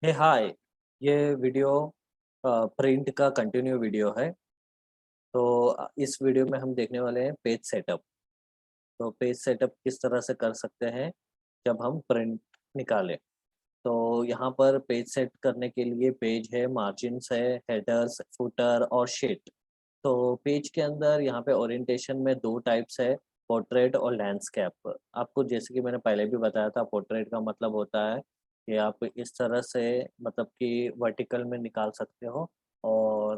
हे हाय। ये video print का continue video है। तो इस वीडियो में हम देखने वाले हैं पेज सेटअप। तो पेज सेटअप किस तरह से कर सकते हैं जब हम प्रिंट निकालें। तो यहाँ पर पेज सेट करने के लिए पेज है, मार्जिन्स है, हेडर्स, फुटर और शीट। तो पेज के अंदर यहाँ पे ओरिएंटेशन में 2 टाइप्स है, पोर्ट्रेट और लैंडस्केप। आपको जैसे कि मैंने पहले भी बताया था, पोर्ट्रेट का मतलब होता है कि आप इस तरह से मतलब कि वर्टिकल में निकाल सकते हो, और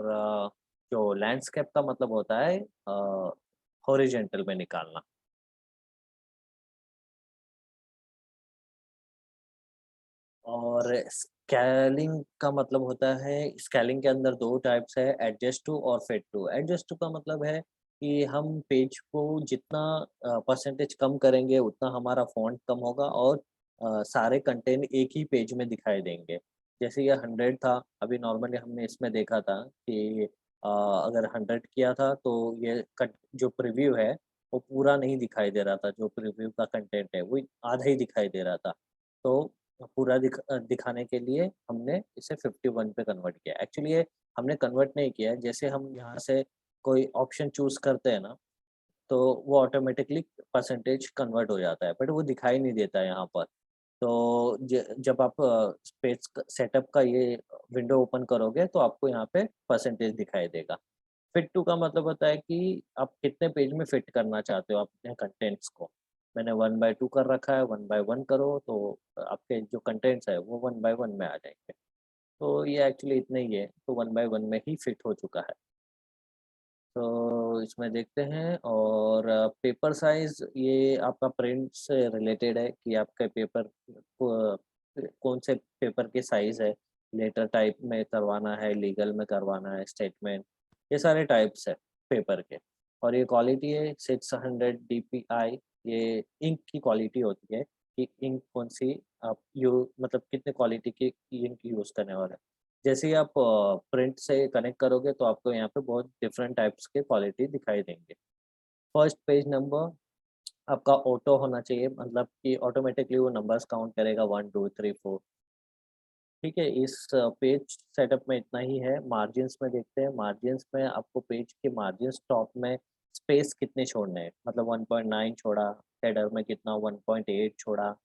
जो लैंडस्केप का मतलब होता है हॉरिजॉन्टल में निकालना। और स्केलिंग का मतलब होता है, स्केलिंग के अंदर 2 टाइप्स है, एडजस्ट टू और फिट टू। एडजस्ट टू का मतलब है कि हम पेज को जितना परसेंटेज कम करेंगे उतना हमारा फ़ॉन्ट कम होगा, और सारे कंटेंट एक ही पेज में दिखाई देंगे। जैसे ये 100 था, अभी नॉर्मली हमने इसमें देखा था कि अगर 100 किया था तो ये कट जो प्रीव्यू है वो पूरा नहीं दिखाई दे रहा था, जो प्रीव्यू का कंटेंट है वो आधा ही दिखाई दे रहा था। तो पूरा दिखाने के लिए हमने इसे 51 पे कन्वर्ट किया। एक्चुअली ये हमने कन्वर्ट नहीं किया है, जैसे हम यहाँ से कोई ऑप्शन चूज़ करते हैं ना, तो वो ऑटोमेटिकली परसेंटेज कन्वर्ट हो जाता है, बट वो दिखाई नहीं देता है यहाँ पर। तो ज जब आप पेज सेटअप का ये विंडो ओपन करोगे तो आपको यहाँ पे परसेंटेज दिखाई देगा। फिट टू का मतलब होता है कि आप कितने पेज में फिट करना चाहते हो अपने कंटेंट्स को। मैंने 1 बाय 2 कर रखा है, 1 बाय 1 करो तो आपके जो कंटेंट्स है वो 1 बाय 1 में आ जाएँगे। तो ये एक्चुअली इतना ही है, तो 1 बाय 1 में ही फिट हो चुका है। तो इसमें देखते हैं, और पेपर साइज़ ये आपका प्रिंट से रिलेटेड है कि आपके पेपर को कौन से पेपर के साइज़ है, लेटर टाइप में करवाना है, लीगल में करवाना है, स्टेटमेंट, ये सारे टाइप्स है पेपर के। और ये क्वालिटी है 600 डीपीआई, ये इंक की क्वालिटी होती है कि इंक कौन-सी आप मतलब कितने क्वालिटी की इंक यूज़ करने वाले हैं। जैसे ही आप प्रिंट से कनेक्ट करोगे तो आपको यहाँ पे बहुत डिफरेंट टाइप्स के क्वालिटी दिखाई देंगे। फर्स्ट पेज नंबर आपका ऑटो होना चाहिए, मतलब कि ऑटोमेटिकली वो नंबर्स काउंट करेगा 1, 2, 3, 4। ठीक है, इस पेज सेटअप में इतना ही है। मार्जिन्स में देखते हैं, मार्जिन्स में आपको पेज के मार्जिन्स टॉप में स्पेस कितने छोड़ने हैं, मतलब 1.9 छोड़ा, हेडर में कितना 1.8 छोड़ा।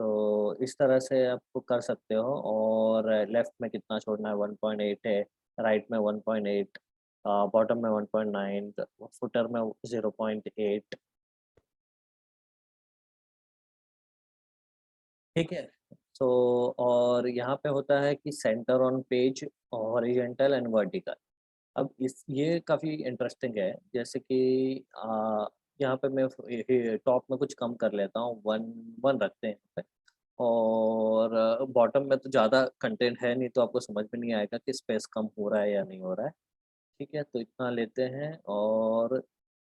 तो इस तरह से आप कर सकते हो, और लेफ्ट में कितना छोड़ना है 1.8 है, राइट में 1.8, बॉटम में 1.9, फुटर में 0.8। ठीक है। सो और यहाँ पे होता है कि centre on page, horizontal and vertical. अब इस ये काफ़ी इंटरेस्टिंग है, जैसे कि यहाँ पे मैं टॉप में कुछ कम कर लेता हूँ, 1 रखते हैं यहाँ पे। और बॉटम में तो ज़्यादा कंटेंट है नहीं, तो आपको समझ में नहीं आएगा कि स्पेस कम हो रहा है या नहीं हो रहा है। ठीक है, तो इतना लेते हैं और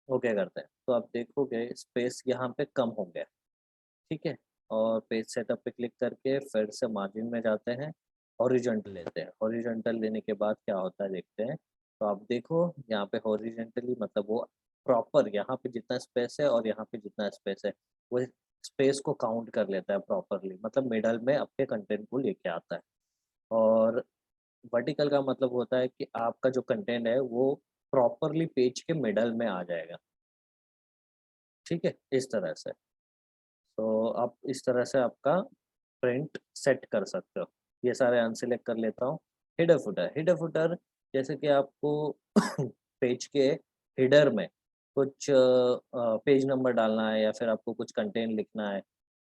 ओके करते हैं। तो आप देखोगे स्पेस यहाँ पे कम हो गया। ठीक है, और पेज सेटअप पे क्लिक करके फिर से मार्जिन में जाते हैं, हॉरिजॉन्टल लेते हैं। हॉरिजॉन्टल लेने के बाद क्या होता है देखते हैं। तो आप देखो यहाँ पे हॉरिजॉन्टली मतलब वो प्रॉपर यहाँ पे जितना स्पेस है और यहाँ पे जितना स्पेस है, वो स्पेस को काउंट कर लेता है प्रॉपरली, मतलब मिडल में आपके कंटेंट को लेके आता है। और वर्टिकल का मतलब होता है कि आपका जो कंटेंट है वो प्रॉपरली पेज के मिडल में आ जाएगा। ठीक है, इस तरह से। तो आप इस तरह से आपका प्रिंट सेट कर सकते हो। ये सारे अनसेलेक्ट कर लेता हूँ। हेडर फुटर, हेडर फुटर जैसे कि आपको पेज के हेडर में कुछ पेज नंबर डालना है या फिर आपको कुछ कंटेंट लिखना है।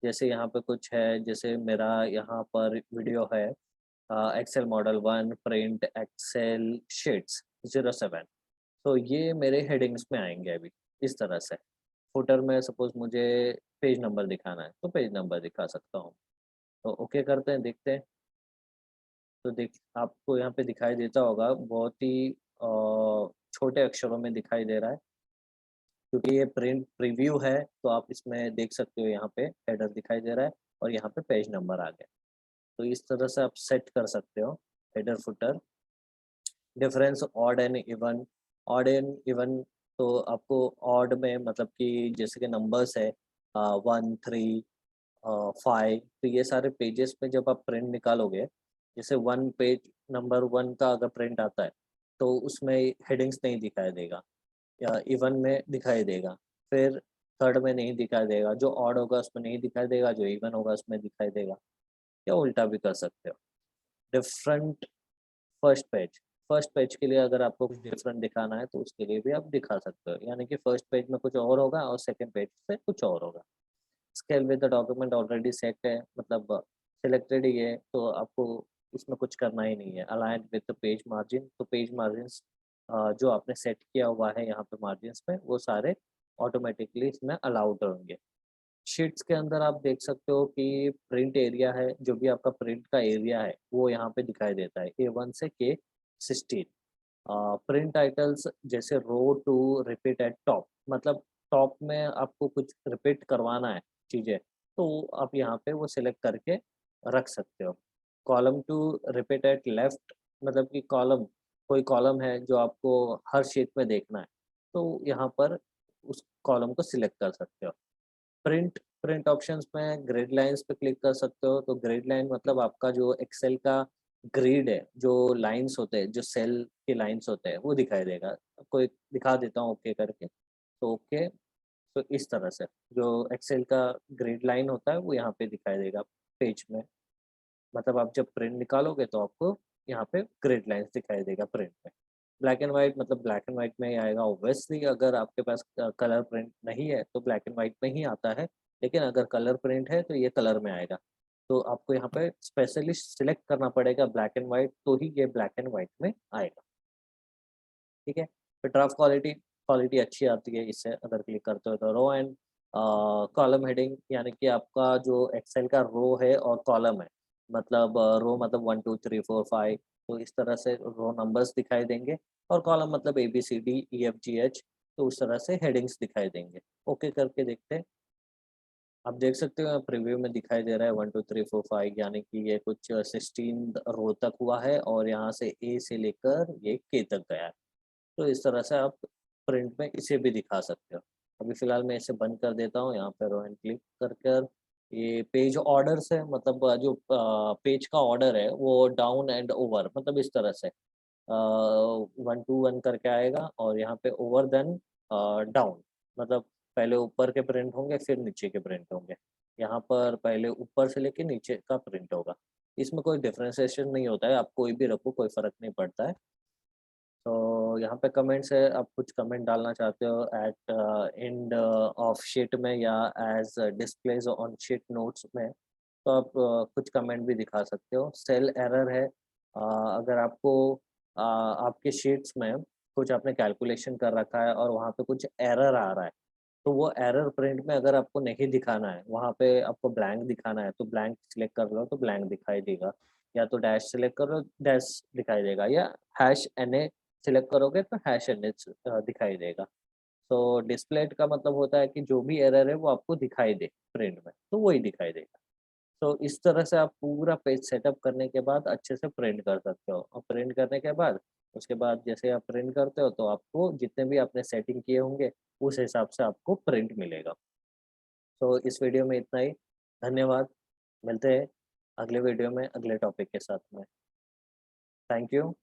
जैसे यहाँ पे कुछ है, जैसे मेरा यहाँ पर वीडियो है, excel model 1 print excel sheets 07। तो ये मेरे हेडिंग्स में आएँगे अभी, इस तरह से। फुटर में सपोज़ मुझे पेज नंबर दिखाना है, तो पेज नंबर दिखा सकता हूँ। तो ओके करते हैं, देखते हैं। तो देख आपको यहाँ पे दिखाई देता होगा, बहुत ही छोटे अक्षरों में दिखाई दे रहा है, क्योंकि ये प्रिंट प्रीव्यू है, तो आप इसमें देख सकते हो यहाँ पे हेडर दिखाई दे रहा है और यहाँ पे पेज नंबर आ गया। तो इस तरह से आप सेट कर सकते हो header, footer. Difference odd and even, odd and even, तो आपको ऑड में मतलब कि जैसे कि नंबर्स है 1, 3, फाइव, तो ये सारे पेजेस में जब आप प्रिंट निकालोगे, जैसे वन पेज नंबर वन का अगर प्रिंट आता है तो उसमें हेडिंग्स नहीं दिखाई देगा, या इवन में दिखाई देगा, फिर थर्ड में नहीं दिखाई देगा, जो ऑड होगा उसमें नहीं दिखाई देगा, जो इवन होगा उसमें दिखाई देगा, या उल्टा भी कर सकते हो। डिफरेंट फर्स्ट पेज के लिए अगर आपको कुछ डिफरेंट दिखाना है तो उसके लिए भी आप दिखा सकते हो, यानी कि फर्स्ट पेज में कुछ और होगा और सेकंड पेज पे कुछ और होगा। Scale with the document already set है, मतलब सिलेक्टेड ही है, तो आपको इसमें कुछ करना ही नहीं है। Align with the page margin, तो पेज मार्जिन जो आपने सेट किया हुआ है यहाँ पे मार्जिन में, वो सारे ऑटोमेटिकली इसमें अलाउड होंगे। शीट्स के अंदर आप देख सकते हो कि प्रिंट एरिया है, जो भी आपका प्रिंट का एरिया है वो यहाँ पे दिखाई देता है, A1 से K16। प्रिंट टाइटल्स जैसे रो टू रिपीट एट टॉप, मतलब टॉप में आपको कुछ रिपीट करवाना है चीज़ें, तो आप यहाँ पे वो सिलेक्ट करके रख सकते हो। Column to repeat at left, मतलब कि कॉलम, कोई कॉलम है जो आपको हर शीट में देखना है, तो यहाँ पर उस कॉलम को सिलेक्ट कर सकते हो। प्रिंट ऑप्शंस में ग्रिड लाइंस पे क्लिक कर सकते हो, तो ग्रिड लाइन मतलब आपका जो एक्सेल का ग्रिड है, जो लाइंस होते हैं, जो सेल के लाइंस होते हैं वो दिखाई देगा। आपको एक दिखा देता हूँ ओके करके, तो ओके, तो इस तरह से जो एक्सेल का ग्रिड लाइन होता है वो यहाँ पे दिखाई देगा पेज में। मतलब आप जब प्रिंट निकालोगे तो आपको यहाँ पे ग्रिड लाइंस दिखाई देगा प्रिंट में। ब्लैक एंड व्हाइट मतलब ब्लैक एंड व्हाइट में ही आएगा ऑब्वियसली, अगर आपके पास कलर प्रिंट नहीं है तो ब्लैक एंड व्हाइट में ही आता है, लेकिन अगर कलर प्रिंट है तो ये कलर में आएगा। तो आपको यहाँ पे स्पेशली सिलेक्ट करना पड़ेगा ब्लैक एंड व्हाइट, तो ही ये ब्लैक एंड व्हाइट में आएगा। ठीक है, फिर ड्राफ्ट क्वालिटी, क्वालिटी अच्छी आती है इससे अगर क्लिक करते हो तो। रो एंड कॉलम हेडिंग, यानी कि आपका जो एक्सेल का रो है और कॉलम है, मतलब रो मतलब 1 2 3 4 5, तो इस तरह से रो नंबर्स दिखाई देंगे, और कॉलम मतलब ABCDEFGH, तो उस तरह से हेडिंग्स दिखाई देंगे। ओके करके देखते हैं। आप देख सकते हो प्रीव्यू में दिखाई दे रहा है 1 2 3 4 5, यानी कि ये कुछ 16 रो तक हुआ है, और यहाँ से ए से लेकर ये के तक गया है। तो इस तरह से आप प्रिंट में इसे भी दिखा सकते हो। अभी फ़िलहाल मैं इसे बंद कर देता हूँ, यहाँ पे रो एंड क्लिक कर कर। ये पेज ऑर्डर्स है, मतलब जो पेज का ऑर्डर है वो डाउन एंड ओवर, मतलब इस तरह से 1 टू 1 करके आएगा, और यहाँ पे ओवर देन डाउन, मतलब पहले ऊपर के प्रिंट होंगे फिर नीचे के प्रिंट होंगे। यहाँ पर पहले ऊपर से लेके नीचे का प्रिंट होगा। इसमें कोई डिफरेंशिएशन नहीं होता है, आप कोई भी रखो कोई फ़र्क नहीं पड़ता है। तो यहाँ पे कमेंट्स है, आप कुछ कमेंट डालना चाहते हो एट एंड ऑफ शीट में या as displays on sheet notes में, तो आप कुछ कमेंट भी दिखा सकते हो। सेल एरर है, अगर आपको आपके शीट्स में कुछ आपने कैलकुलेशन कर रखा है और वहाँ पे कुछ एरर आ रहा है, तो वो एरर प्रिंट में अगर आपको नहीं दिखाना है, वहाँ पे आपको ब्लैंक दिखाना है, तो ब्लैंक सिलेक्ट कर लो तो ब्लैंक दिखाई देगा, या तो डैश सिलेक्ट करो डैश दिखाई देगा, या हैश NA सिलेक्ट करोगे तो हैश NA दिखाई देगा। तो डिस्प्लेड का मतलब होता है कि जो भी एरर है वो आपको दिखाई दे प्रिंट में, तो वही दिखाई देगा। तो इस तरह से आप पूरा पेज सेटअप करने के बाद अच्छे से प्रिंट कर सकते हो, और प्रिंट करने के बाद उसके बाद जैसे आप प्रिंट करते हो तो आपको जितने भी आपने सेटिंग किए होंगे उस हिसाब से आपको प्रिंट मिलेगा। तो इस वीडियो में इतना ही। धन्यवाद। मिलते हैं अगले वीडियो में अगले टॉपिक के साथ में। Thank you.